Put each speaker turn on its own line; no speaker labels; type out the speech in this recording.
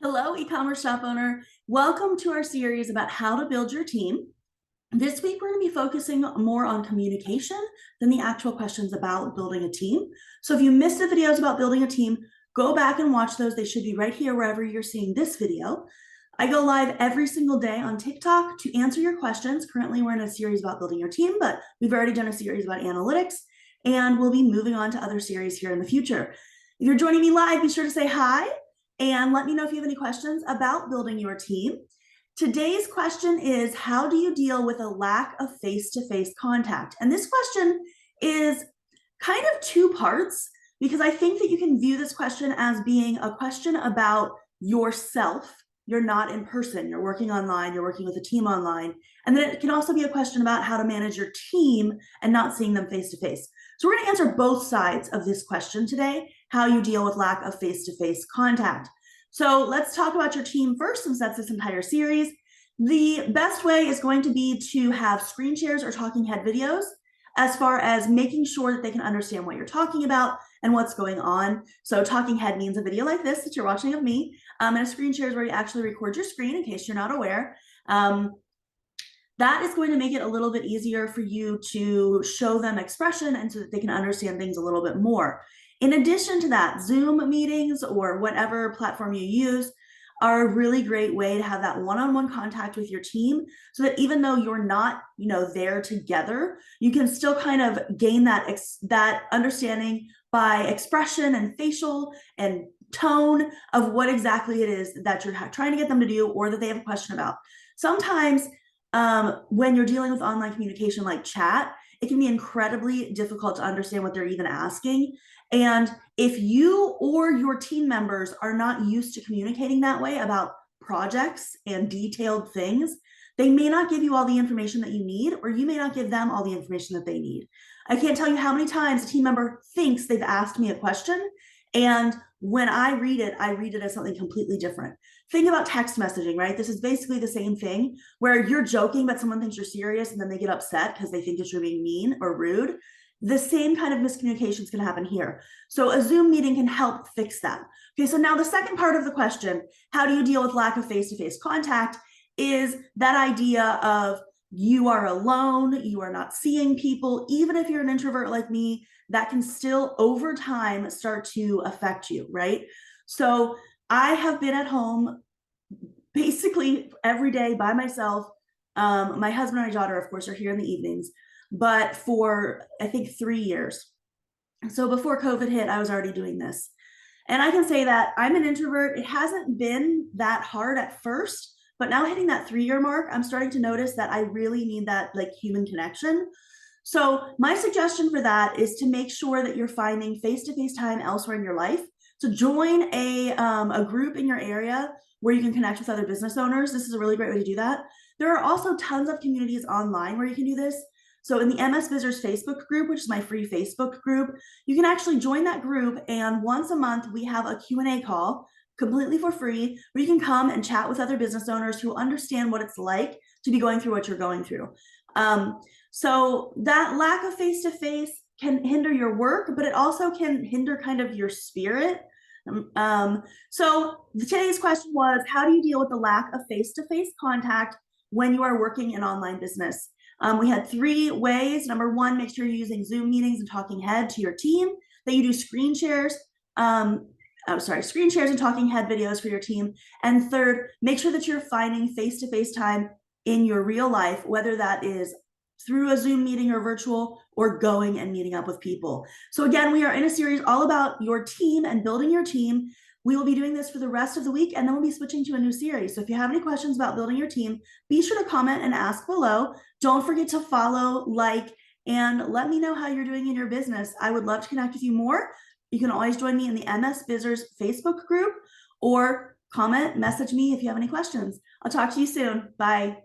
Hello, e-commerce shop owner. Welcome to our series about how to build your team. This week, we're going to be focusing more on communication than the actual questions about building a team. So if you missed the videos about building a team, go back and watch those. They should be right here wherever you're seeing this video. I go live every single day on TikTok to answer your questions. Currently, we're in a series about building your team, but we've already done a series about analytics, and we'll be moving on to other series here in the future. If you're joining me live, be sure to say hi and let me know if you have any questions about building your team. Today's question is, how do you deal with a lack of face-to-face contact? And this question is kind of two parts, because I think that you can view this question as being a question about yourself. You're not in person, you're working online, you're working with a team online. And then it can also be a question about how to manage your team and not seeing them face-to-face. So we're going to answer both sides of this question today, how you deal with lack of face-to-face contact. So let's talk about your team first, since that's this entire series. The best way is going to be to have screen shares or talking head videos, as far as making sure that they can understand what you're talking about and what's going on. So talking head means a video like this that you're watching of me, and a screen share is where you actually record your screen, in case you're not aware. That is going to make it a little bit easier for you to show them expression and so that they can understand things a little bit more. In addition to that, Zoom meetings or whatever platform you use are a really great way to have that one-on-one contact with your team, so that even though you're not, there together, you can still kind of gain that understanding by expression and facial and tone of what exactly it is that you're trying to get them to do, or that they have a question about. Sometimes when you're dealing with online communication like chat, it can be incredibly difficult to understand what they're even asking. And if you or your team members are not used to communicating that way about projects and detailed things, they may not give you all the information that you need, or you may not give them all the information that they need. I can't tell you how many times a team member thinks they've asked me a question, and when I read it as something completely different. Think about text messaging, right? This is basically the same thing, where you're joking, but someone thinks you're serious, and then they get upset because they think that you're being mean or rude. The same kind of miscommunication is going to happen here. So a Zoom meeting can help fix that. Okay, so now the second part of the question, how do you deal with lack of face-to-face contact, is that idea of you are alone, you are not seeing people. Even if you're an introvert like me, that can still over time start to affect you, right? So I have been at home basically every day by myself. My husband and my daughter, of course, are here in the evenings, but for, I think, 3 years. So before COVID hit, I was already doing this. And I can say that I'm an introvert. It hasn't been that hard at first, but now hitting that 3-year mark, I'm starting to notice that I really need that human connection. So my suggestion for that is to make sure that you're finding face-to-face time elsewhere in your life. So join a group in your area where you can connect with other business owners. This is a really great way to do that. There are also tons of communities online where you can do this. So in the MS Bizzers Facebook group, which is my free Facebook group, you can actually join that group, and once a month we have a Q&A call completely for free, where you can come and chat with other business owners who understand what it's like to be going through what you're going through. So that lack of face-to-face can hinder your work, but it also can hinder kind of your spirit. So today's question was, how do you deal with the lack of face-to-face contact when you are working in online business? We had 3 ways. Number 1, make sure you're using Zoom meetings and talking head to your team, that you do screen shares. Screen shares and talking head videos for your team. And third, make sure that you're finding face-to-face time in your real life, whether that is through a Zoom meeting or virtual, or going and meeting up with people. So again, we are in a series all about your team and building your team. We will be doing this for the rest of the week, and then we'll be switching to a new series. So if you have any questions about building your team, be sure to comment and ask below. Don't forget to follow, like, and let me know how you're doing in your business. I would love to connect with you more. You can always join me in the MS Bizzers Facebook group, or comment, message me if you have any questions. I'll talk to you soon. Bye.